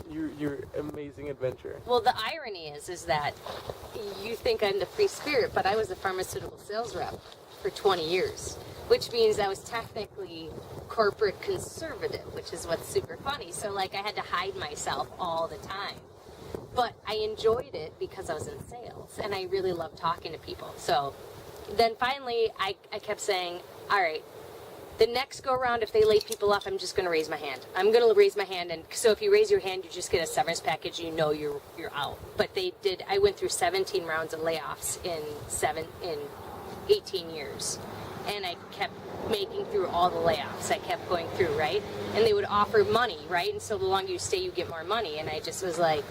your amazing adventure. Well, the irony is that you think I'm the free spirit, but I was a pharmaceutical sales rep for 20 years, which means I was technically corporate conservative, which is what's super funny. So, like, I had to hide myself all the time. But I enjoyed it because I was in sales, and I really loved talking to people. So then finally, I kept saying, all right, the next go around, if they lay people off, I'm just going to raise my hand. I'm going to raise my hand, and so if you raise your hand, you just get a severance package. You know you're out. But they did. I went through 17 rounds of layoffs in 18 years, and I kept making through all the layoffs. I kept going through, right? And they would offer money, right? And so the longer you stay, you get more money. And I just was like,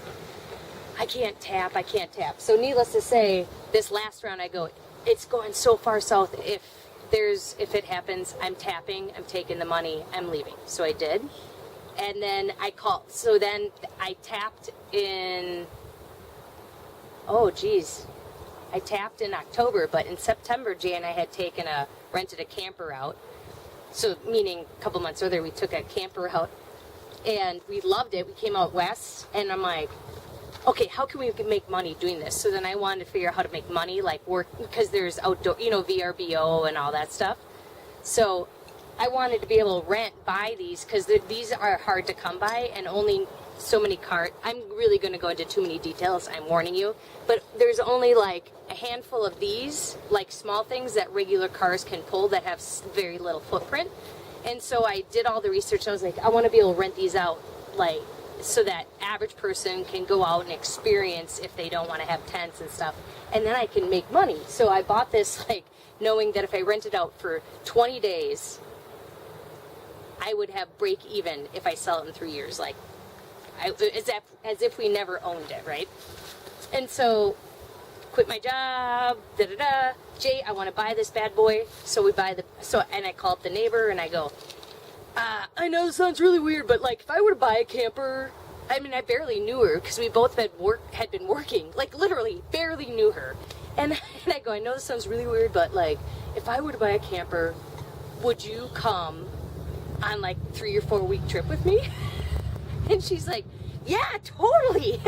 I can't tap. So needless to say, this last round, I go, it's going so far south. If it happens, I'm tapping, I'm taking the money, I'm leaving. So I did. And then I called. So then I tapped in, I tapped in October, but in September, Jay and I had rented a camper out. So meaning a couple months earlier, we took a camper out and we loved it. We came out west and I'm like, okay, how can we make money doing this? So then I wanted to figure out how to make money, like work, because there's outdoor, VRBO and all that stuff. So I wanted to be able to buy these, because these are hard to come by, and only so many cars. I'm really going to go into too many details, I'm warning you. But there's only like a handful of these, like small things that regular cars can pull that have very little footprint. And so I did all the research. I was like, I want to be able to rent these out, like, so that average person can go out and experience if they don't want to have tents and stuff, and then I can make money. So I bought this, like, knowing that if I rented out for 20 days, I would have break even if I sell it in 3 years, like, as if we never owned it, right? And so, quit my job, Jay, I want to buy this bad boy. So and I call up the neighbor and I go, I know this sounds really weird, but like if I were to buy a camper, I mean, I barely knew her because we both had been working, like literally barely knew her. And I go, I know this sounds really weird, but like if I were to buy a camper, would you come on like 3 or 4 week trip with me? And she's like, yeah, totally.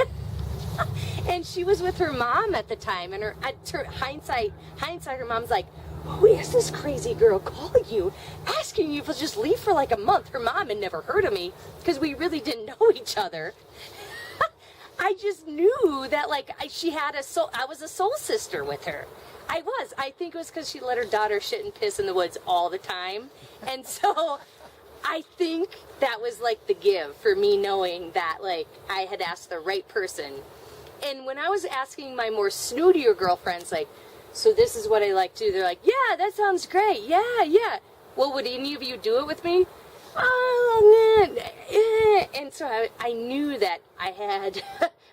And she was with her mom at the time, and her hindsight, her mom's like, who is this crazy girl calling you, asking you if you'll just leave for like a month? Her mom had never heard of me because we really didn't know each other. I just knew that like I was a soul sister with her. I think it was because she let her daughter shit and piss in the woods all the time. And so I think that was like the give for me, knowing that like I had asked the right person. And when I was asking my more snootier girlfriends, like, so this is what I like to do, they're like, yeah, that sounds great. Yeah. Well, would any of you do it with me? Oh, man. And so I knew that I had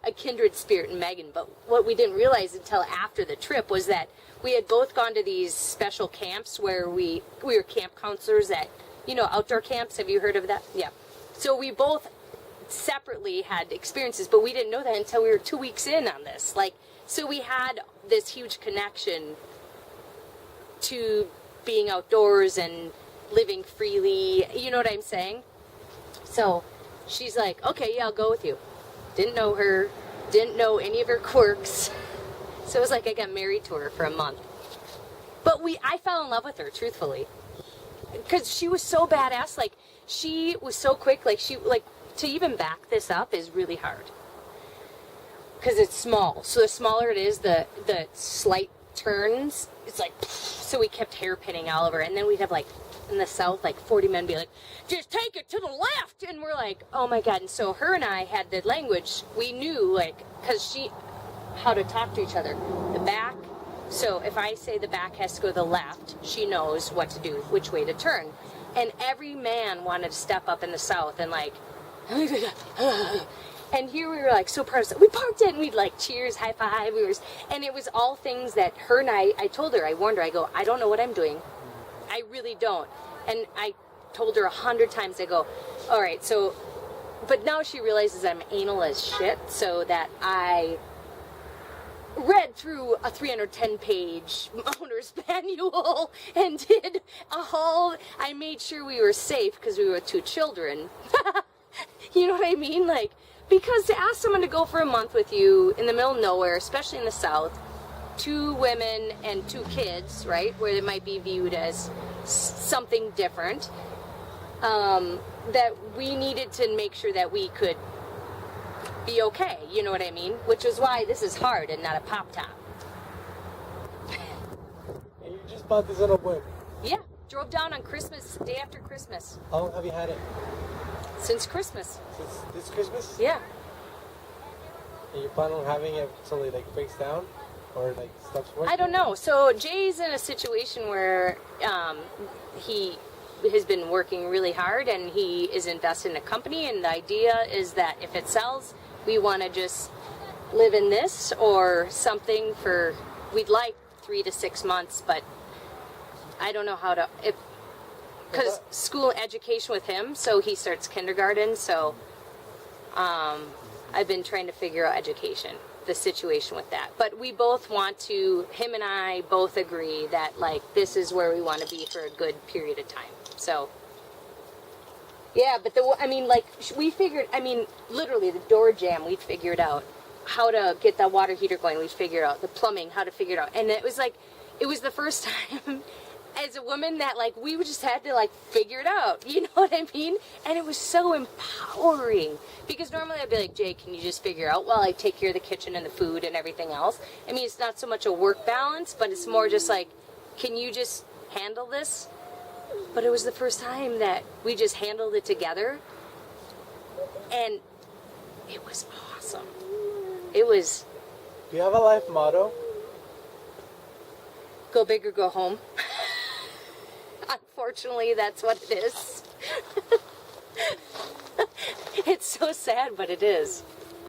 a kindred spirit in Megan. But what we didn't realize until after the trip was that we had both gone to these special camps where we were camp counselors at, outdoor camps. Have you heard of that? Yeah. So we both separately had experiences, but we didn't know that until we were 2 weeks in on this. Like, so we had this huge connection to being outdoors and living freely. You know what I'm saying? So she's like, okay, yeah, I'll go with you. Didn't know her, didn't know any of her quirks. So it was like I got married to her for a month. But I fell in love with her, truthfully. Because she was so badass. Like, she was so quick. Like, to even back this up is really hard. Because it's small. So the smaller it is, the slight turns, it's like, so we kept hairpinning Oliver. And then we'd have, like, in the South, like 40 men be like, just take it to the left. And we're like, oh my God. And so her and I had the language. We knew, like, how to talk to each other. The back. So if I say the back has to go to the left, she knows what to do, which way to turn. And every man wanted to step up in the South and like, and here we were like so proud of, we parked it, and we'd like cheers, high five, and it was all things that her and I told her, I warned her, I go, I don't know what I'm doing. I really don't. And I told her 100 times, I go, all right, so, but now she realizes I'm anal as shit, so that I read through a 310-page owner's manual and did a whole, I made sure we were safe because we were with 2 children. You know what I mean? Like, because to ask someone to go for a month with you in the middle of nowhere, especially in the South, 2 women and 2 kids, right, where it might be viewed as something different, that we needed to make sure that we could be okay, you know what I mean? Which is why this is hard and not a pop top. And you just bought this on a whim. Yeah, drove down on Christmas, day after Christmas. How long have you had it? Since Christmas. Since this Christmas? Yeah. And you plan on having it till it like breaks down? Or like stops working? I don't know. So Jay's in a situation where he has been working really hard and he is invested in a company, and the idea is that if it sells, we want to just live in this or something for, we'd like 3 to 6 months, but I don't know how to, because school education with him, so he starts kindergarten, so I've been trying to figure out education, the situation with that. But we both want to, him and I both agree that like this is where we want to be for a good period of time. So yeah, but we figured, literally the door jamb, we figured out how to get that water heater going. We figured out the plumbing, how to figure it out. And it was the first time as a woman that like we just had to like figure it out, you know what I mean? And it was so empowering, because normally I'd be like, Jay, can you just figure out while I take care of the kitchen and the food and everything else? I mean, it's not so much a work balance, but it's more just like, can you just handle this? But it was the first time that we just handled it together, and it was awesome. It was. Do you have a life motto? Go big or go home. Unfortunately, that's what it is. It's so sad, but it is.